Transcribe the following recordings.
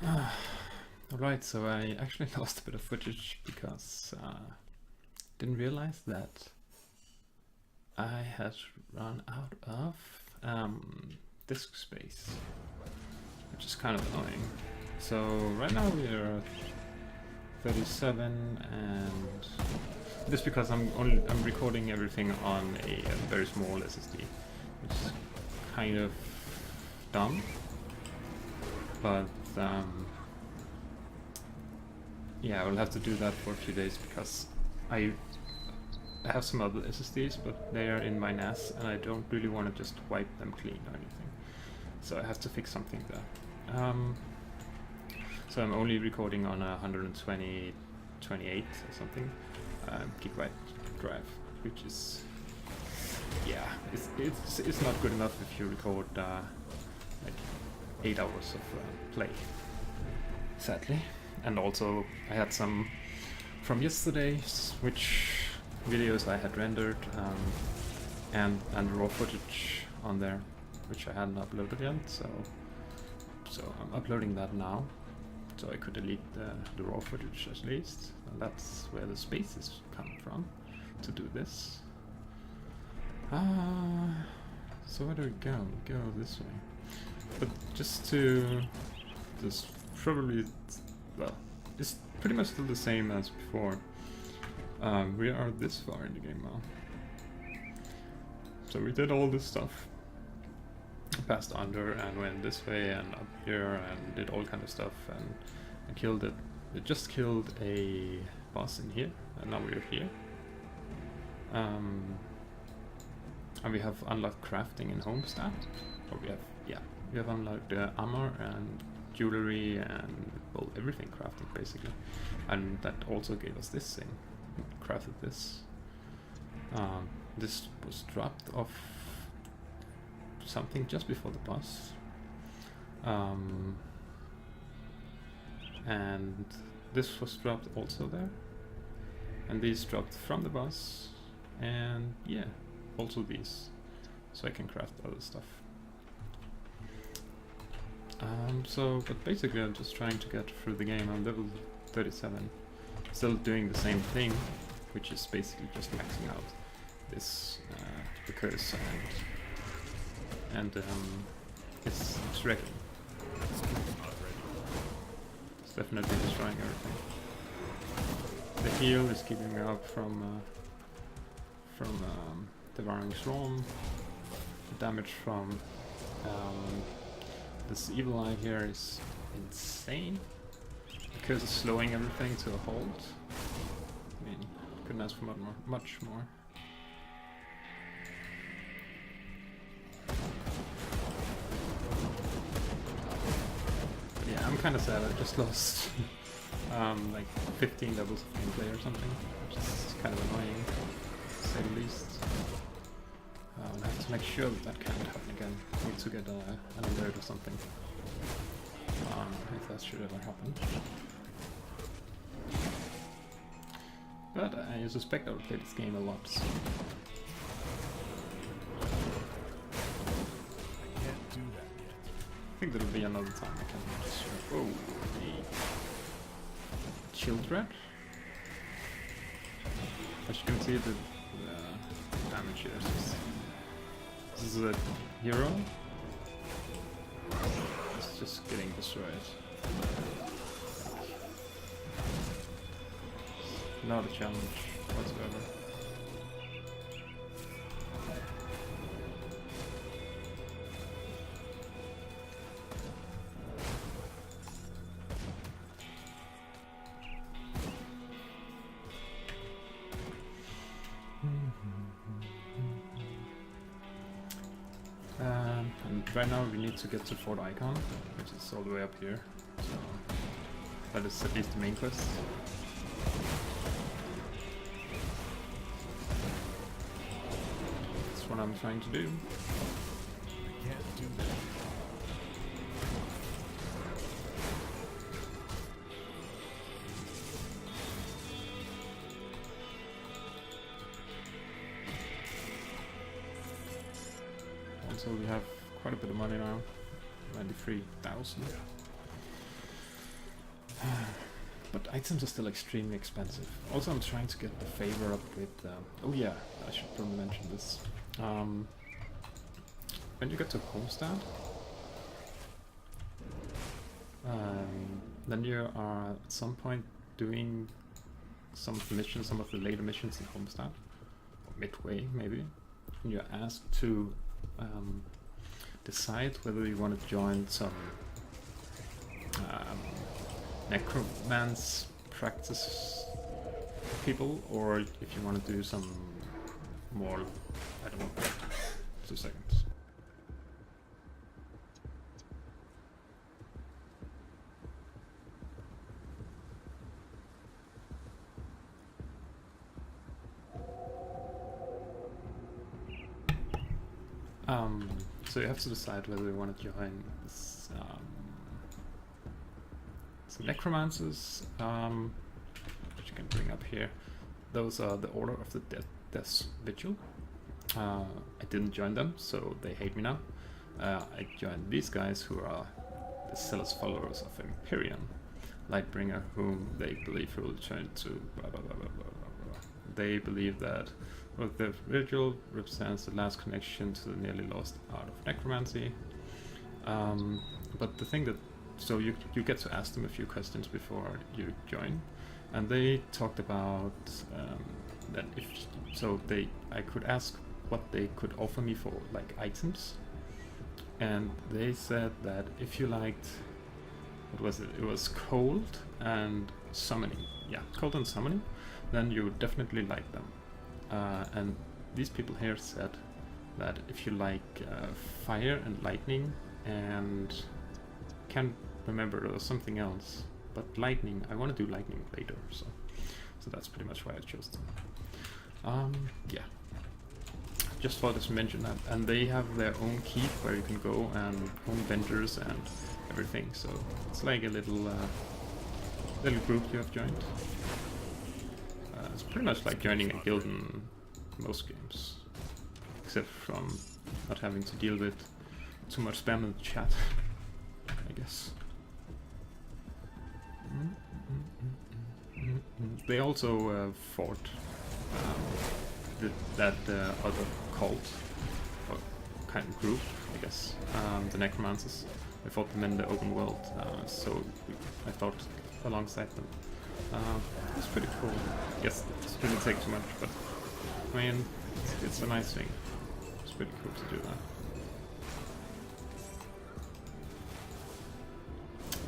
Alright, so I actually lost a bit of footage because didn't realize that I had run out of disk space, which is kind of annoying. So right now we are at 37, and this because I'm recording everything on a very small SSD, which is kind of dumb, but yeah, I will have to do that for a few days because I have some other SSDs, but they are in my NAS and I don't really want to just wipe them clean or anything. So I have to fix something there. So I'm only recording on a 128 or something gigabyte drive, which is, yeah, it's not good enough if you record like 8 hours of play, sadly. And also I had some from yesterday's videos I had rendered and raw footage on there, which I hadn't uploaded yet, so I'm uploading that now, so I could delete the raw footage at least, and that's where the spaces come from to do this. So where do we go? We go this way. But just probably, well, it's pretty much still the same as before. We are this far in the game now. So we did all this stuff. Passed under and went this way and up here and did all kind of stuff and killed it. It just killed a boss in here, and now we're here. And we have unlocked crafting in Homestead. Or we have unlocked armor and jewelry and, well, everything crafting basically. And that also gave us this thing. Crafted this. This was dropped off something just before the boss. And this was dropped also there. And these dropped from the boss. And yeah, also these. So I can craft other stuff. But basically I'm just trying to get through the game. I'm level 37. Still doing the same thing, which is basically just maxing out this the curse and it's wrecking. It's definitely destroying everything. The heal is keeping me up from devouring swarm. The damage from this evil eye here is insane, because it's slowing everything to a halt. I mean, couldn't ask for much more. But yeah, I'm kind of sad. I just lost like 15 levels of gameplay or something, which is kind of annoying, to say the least. I have to make sure that can't happen again. I need to get an alert or something if that should ever happen. But I suspect I will play this game a lot. So. I can't do that yet. I think there'll be another time I can just show. Oh, the children. As you can see, the damage here. This is a hero. It's just getting destroyed. Not a challenge whatsoever. And right now we need to get to Fort Icon, which is all the way up here. So that is at least the main quest. That's what I'm trying to do. I can't do that. Also, we have quite a bit of money now, 93,000. But items are still extremely expensive. Also, I'm trying to get the favor up with... oh yeah, I should probably mention this. When you get to Homestead, then you are at some point doing some of the missions, some of the later missions in Homestead, or midway maybe, and you're asked to decide whether you want to join some necromance practice people, or if you want to do some more, I don't know, 2 seconds. So you have to decide whether you want to join this, some necromancers, which you can bring up here. Those are the Order of the Death's Vigil. I didn't join them, so they hate me now. I joined these guys, who are the zealous followers of Empyrean, Lightbringer, whom they believe will return to blah blah blah blah blah blah. They believe that the vigil represents the last connection to the nearly lost art of necromancy. But the thing that, so you get to ask them a few questions before you join, and they talked about that I could ask what they could offer me for like items, and they said that if you liked, what was it? It was cold and summoning. Yeah, cold and summoning, then you would definitely like them. And these people here said that if you like fire and lightning, and can't remember, there was something else, but lightning, I want to do lightning later, so that's pretty much why I chose them. Yeah, just thought to mention that. And they have their own keep where you can go, and own vendors and everything, so it's like a little group you have joined. It's pretty much like joining a guild in most games, except from not having to deal with too much spam in the chat, I guess. They also fought that other cult, or kind of group, I guess, the Necromancers. They fought them in the open world, so I fought alongside them. It's pretty cool. I guess it didn't take too much, but I mean, it's a nice thing. It's pretty cool to do that.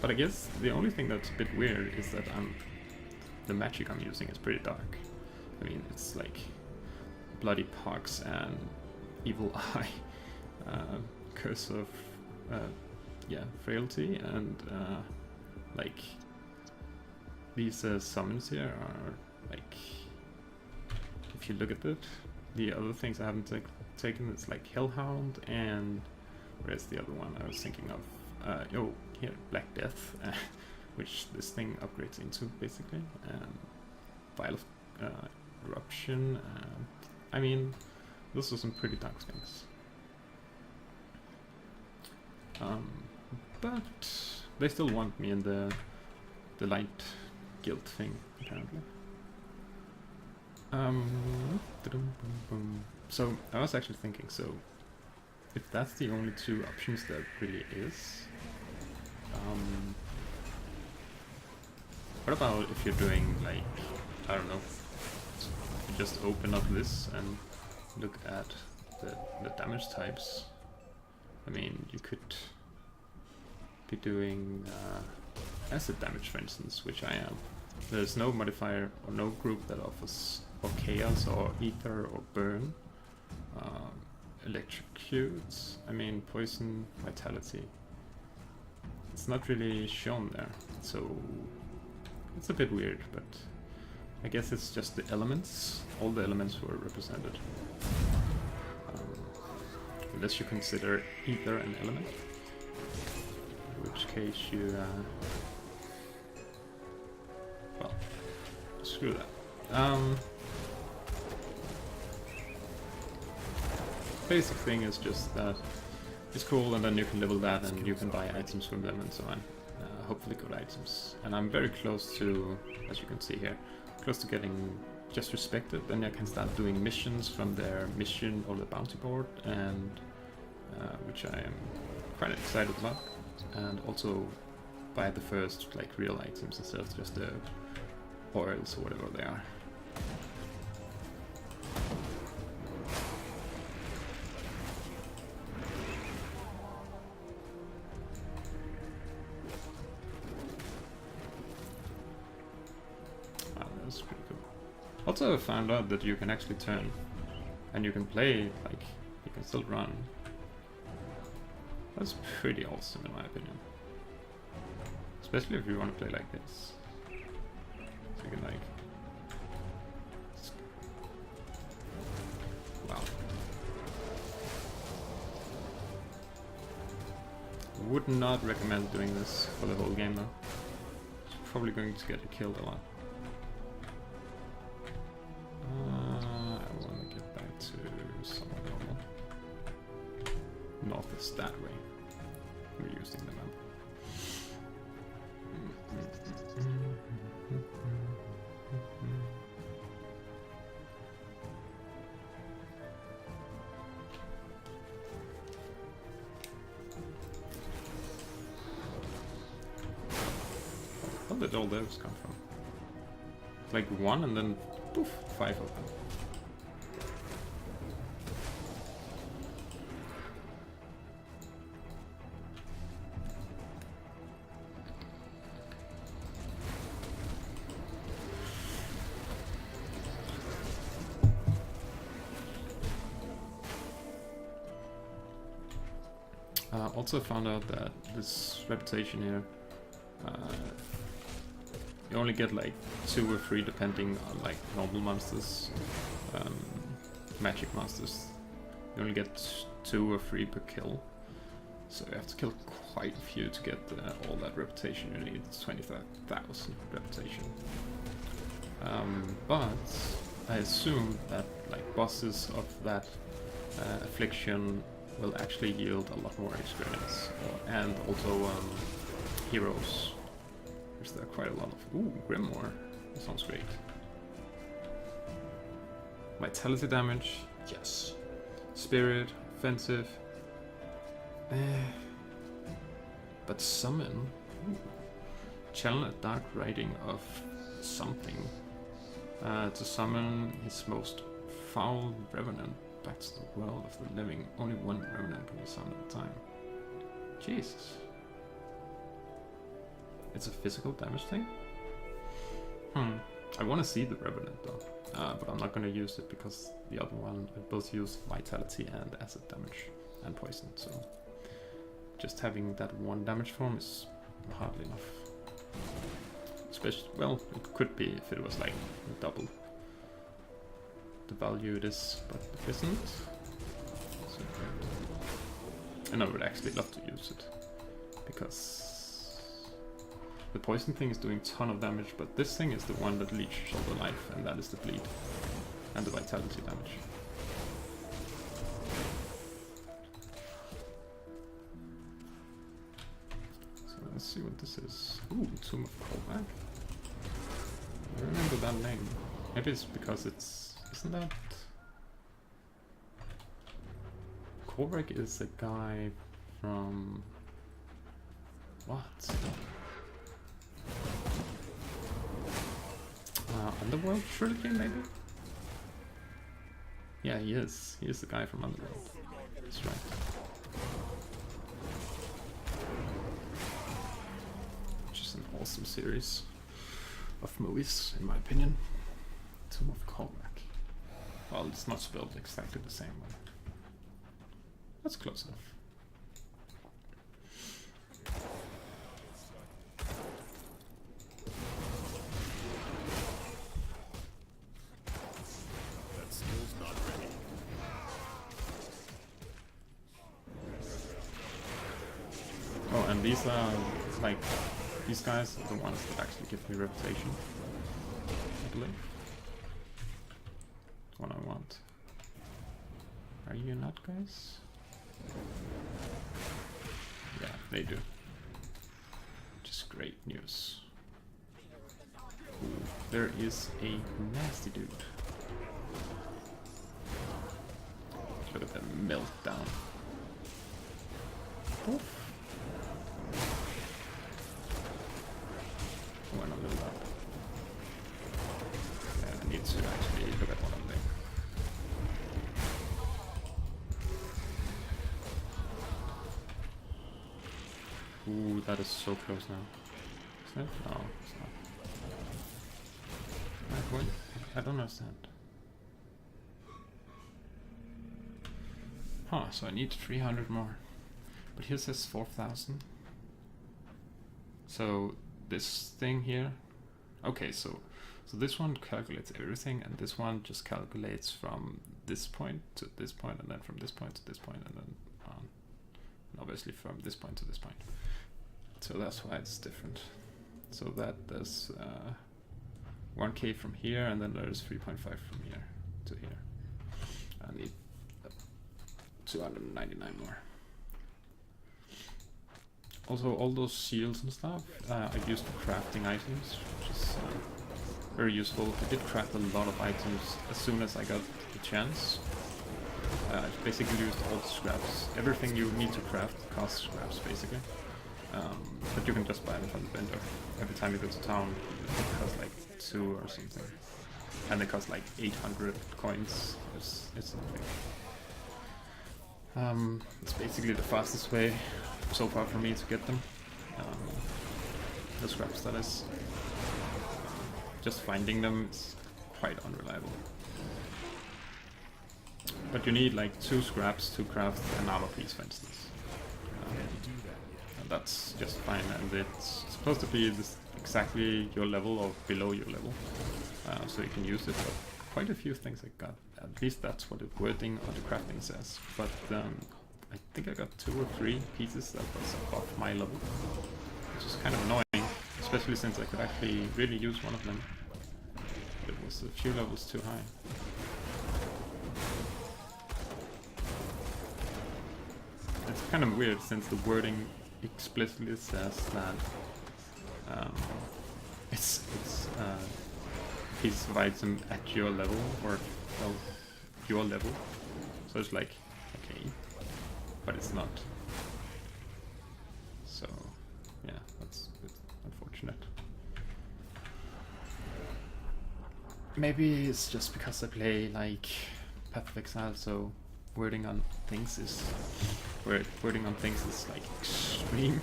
But I guess the only thing that's a bit weird is that the magic I'm using is pretty dark. I mean, it's like bloody pox and evil eye, curse of frailty, and like these summons here are like, if you look at it, the other things I haven't taken, it's like Hellhound, and where's the other one I was thinking of? Oh, here, Black Death, which this thing upgrades into basically, and Vial of Eruption. I mean, those are some pretty dark things. But they still want me in the light guild thing, apparently. So I was actually thinking, so if that's the only 2 options there really is, what about if you're doing, like, I don't know, you just open up this and look at the damage types. I mean, you could be doing acid damage, for instance, which I am. There's no modifier or no group that offers or chaos or ether or burn, electrocutes, I mean poison, vitality. It's not really shown there, so it's a bit weird, but I guess it's just the elements. All the elements were represented, unless you consider ether an element, in which case you well, screw that. Basic thing is just that it's cool, and then you can level that, and you can buy items from them and so on. hopefully good items. And I'm very close to, as you can see here, close to getting just respected. Then I can start doing missions from their mission or the bounty board, and which I am quite excited about. And also buy the first like real items instead of just the oils or whatever they are. That's pretty cool. Also, I found out that you can actually turn, and you can play, like, you can still run. That's pretty awesome in my opinion. Especially if you want to play like this. So you can like... Wow. Would not recommend doing this for the whole game though. It's probably going to get you killed a lot. I want to get back to somewhere normal. North is that way. We're using the map. Where did all those come from? Like one and then poof, 5 of them. Also found out that this reputation here, you only get like 2 or 3 depending on like normal monsters, magic monsters. You only get 2 or 3 per kill, so you have to kill quite a few to get all that reputation. You need 25,000 reputation. But I assume that like bosses of that affliction will actually yield a lot more experience, and also heroes, which there are quite a lot of. Ooh, Grimoire, that sounds great. Vitality damage, yes. Spirit, offensive. But summon, ooh. Channel a dark writing of something. To summon his most foul revenant back to the world of the living. Only one revenant can be summoned at a time. Jesus. It's a physical damage thing? I want to see the revenant though. But I'm not going to use it because the other one, I both use vitality and acid damage and poison, so just having that one damage form is hardly enough. Especially, well, it could be if it was like double the value it is, but it isn't. So, and I would actually love to use it, because the poison thing is doing a ton of damage, but this thing is the one that leeches all the life, and that is the bleed and the vitality damage. So let's see what this is. Ooh, Tomb of Callback. I remember that name. Maybe it's because it's... Isn't that... Korvac is a guy from... What? Underworld Trilogy, maybe? Yeah, he is. He is the guy from Underworld. That's right. Which is an awesome series of movies, in my opinion. Tomb of Callback. Well, it's not spelled exactly the same way. That's close enough. That skill's not ready. Oh, and these are, like, these guys are the ones that actually give me reputation, I believe. What I want. Are you not, guys? Yeah, they do. Which is great news. Ooh, there is a nasty dude. Look at the meltdown. Oof. Went a little up. Yeah, I need to actually look at one of them. Ooh, that is so close now. Isn't it? No, it's not. Wait, I don't understand. Huh, so I need 300 more. But here says 4,000. So this thing here. Okay, so this one calculates everything, and this one just calculates from this point to this point, and then from this point to this point, and then on. And obviously from this point to this point. So that's why it's different. So that does 1k from here, and then there's 3.5 from here to here. I need 299 more. Also, all those shields and stuff I used for crafting items, which is very useful. I did craft a lot of items as soon as I got the chance. I basically used all the scraps. Everything you need to craft costs scraps, basically. But you can just buy them from the vendor. Every time you go to town, it costs like 2 or something. And they cost like 800 coins. It's something. It's basically the fastest way so far for me to get them. The scraps, that is. Just finding them is quite unreliable. But you need like 2 scraps to craft an armor piece, for instance. And that's just fine, and it's supposed to be this exactly your level or below your level, so you can use it. But quite a few things I got. At least that's what the wording on the crafting says. But I think I got 2 or 3 pieces that was above my level, which is kind of annoying, especially since I could actually really use one of them. It was a few levels too high. It's kind of weird since the wording explicitly says that it's piece of item at your level, or well, your level. So it's like, okay, but it's not. So yeah, that's a bit unfortunate. Maybe it's just because I play like Path of Exile, so wording on things is like extreme.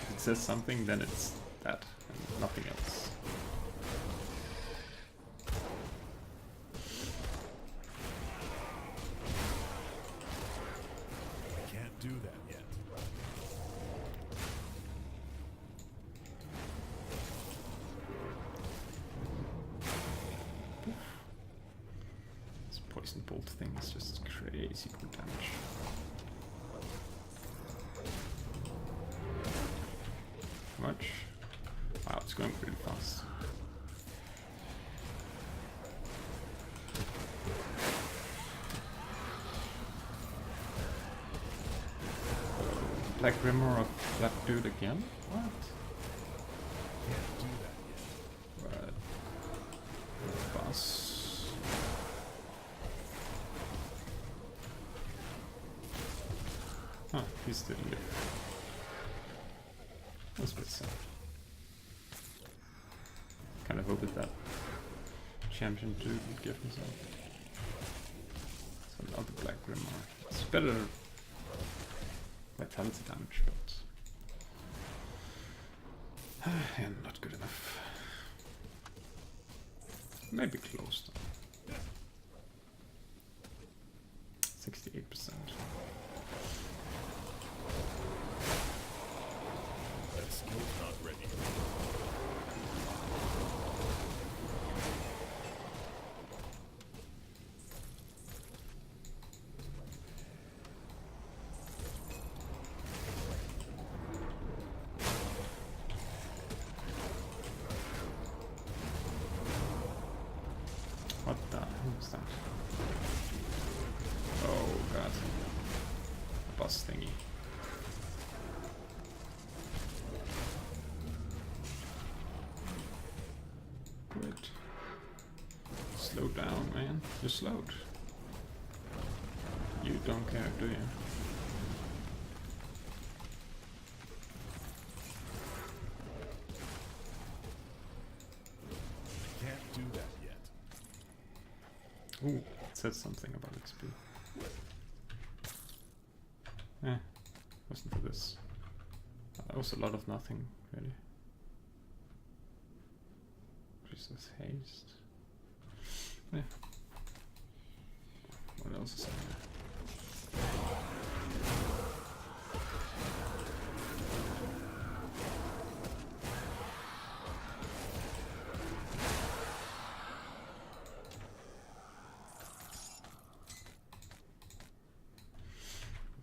If it says something, then it's that and nothing else. Can't do that yet. This poison bolt thing is just crazy good damage. How much? Wow, it's going pretty fast. Black Grimoire of that dude again? What? Can't do that yet. But boss. Huh, he's still live. That's a bit sad. Kind of hoped that champion dude would give himself. So another Black Grimoire. It's better vitality damage, but yeah, not good enough. Maybe close though. 68%. That skill's not ready. What the hell is that? Oh god. Boss thingy. Great. Slow down, man. You're slowed. You don't care, do you? Can't do that yet. Ooh, it said something about XP. Eh, wasn't for this. That was a lot of nothing, really. Increases haste. Yeah. What else is in there?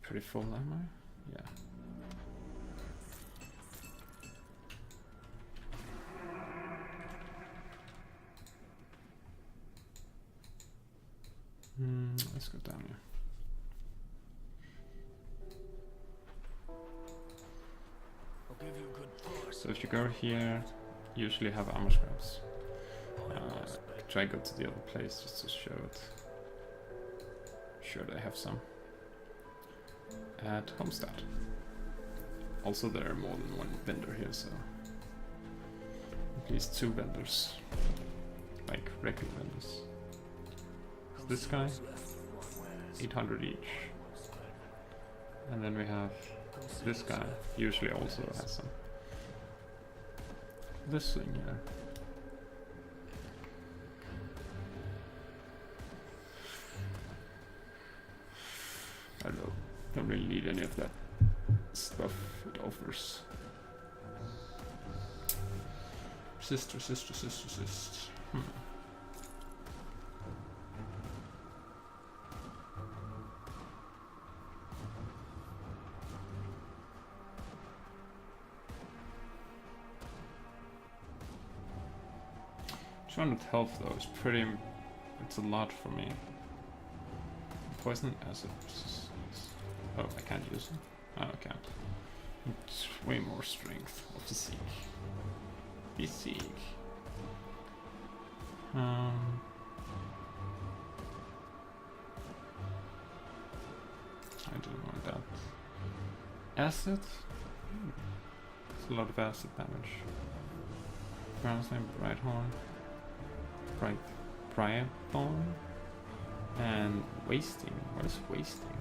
Pretty full, am I? Yeah. Let's go down here. I'll give you a good push. So if you go here, you usually have armor scraps. Try go to the other place just to show it. Sure, they have some. At Homestead. Also, there are more than one vendor here, so at least 2 vendors, like regular vendors. So this guy, 800 each, and then we have this guy. Usually also has some. This thing here. I don't know. Don't really need any of that stuff it offers. Resist. .200 health though is pretty. It's a lot for me. Poison acid. Oh, I can't use it. Oh, I can't. It's way more strength. Or physique. Physique. I don't want that. Acid? It's a lot of acid damage. Ground Slime, Bright Horn. Briar Thorn. And Wasting. What is Wasting?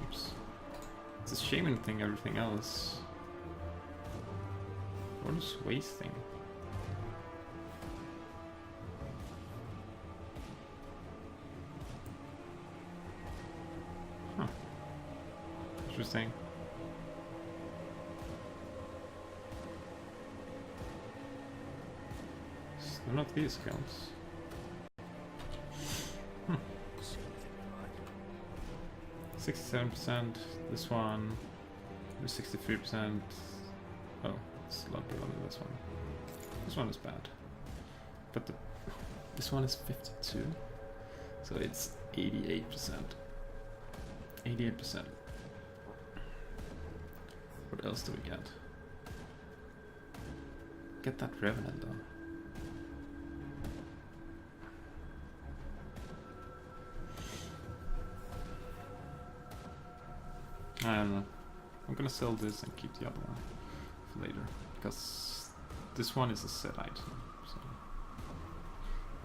Oops. It's a shaman thing, everything else. What is Wasting? Huh. Interesting. None of these counts. 67%, this one, 63%. Oh, it's a lot below this one. This one is bad. But this one is 52. So it's 88%. 88%. What else do we get? Get that Revenant though. I don't know. I'm gonna sell this and keep the other one for later, because this one is a set item. So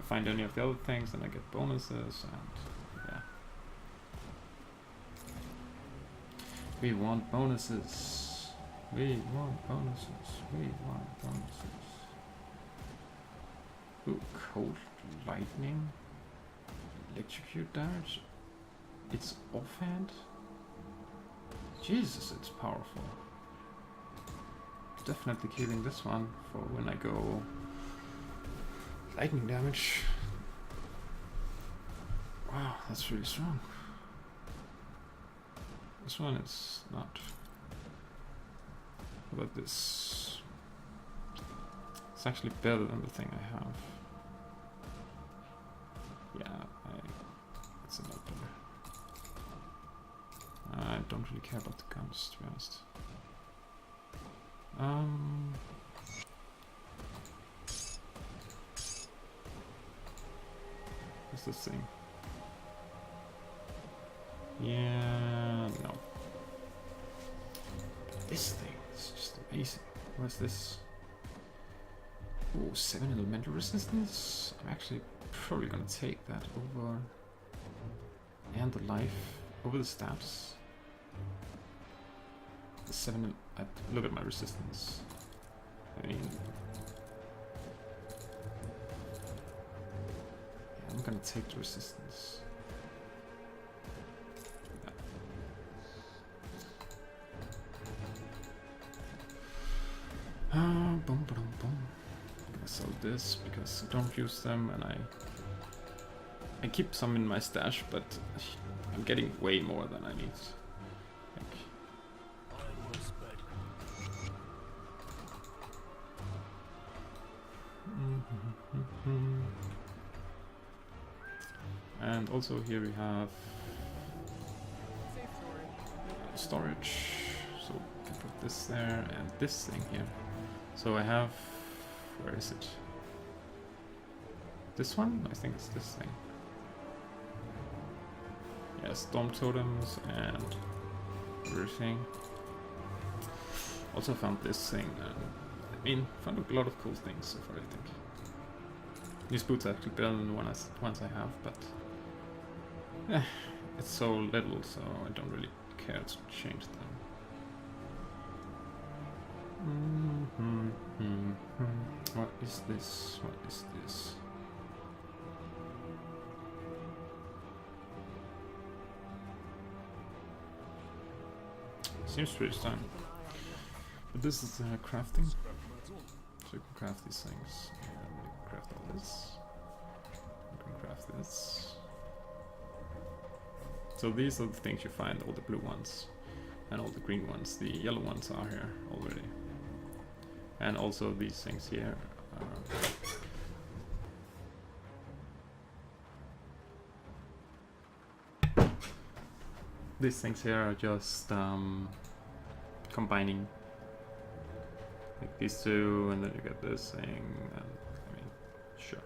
if I find any of the other things, then I get bonuses, and yeah. We want bonuses. We want bonuses. We want bonuses. Ooh, cold lightning, electrocute damage. It's offhand. Jesus, it's powerful. Definitely killing this one for when I go lightning damage. Wow, that's really strong. This one is not. How about this? It's actually better than the thing I have. Yeah, it's a lot better. I don't really care about the guns, to be honest. What's this thing? Yeah, no. This thing is just amazing. What's this? Oh, 7 elemental resistance. I'm actually probably gonna take that over. And the life over the stats. The 7. Look at my resistance. I mean, yeah, I'm gonna take the resistance. Boom, boom, boom. I'm gonna sell this because I don't use them, and I keep some in my stash, but I'm getting way more than I need. Like, and also here we have storage, so we can put this there and this thing here. So I have, where is it? This one? I think it's this thing. Yeah, storm totems and everything. Also found this thing, and I mean, found a lot of cool things so far, I think. These boots are actually better than the ones I have, but it's so little, so I don't really care to change them. What is this? What is this? Seems pretty standard. But this is crafting. So you can craft these things. And you can craft all this. You can craft this. So these are the things you find, all the blue ones. And all the green ones. The yellow ones are here already. And also these things here. These things here are just combining like these two, and then you get this thing, and I mean, sure.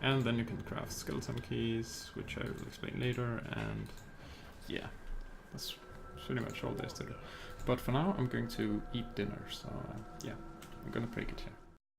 And then you can craft skeleton keys, which I will explain later, and yeah, that's pretty much all there is to do. But for now, I'm going to eat dinner, so yeah, I'm gonna break it here.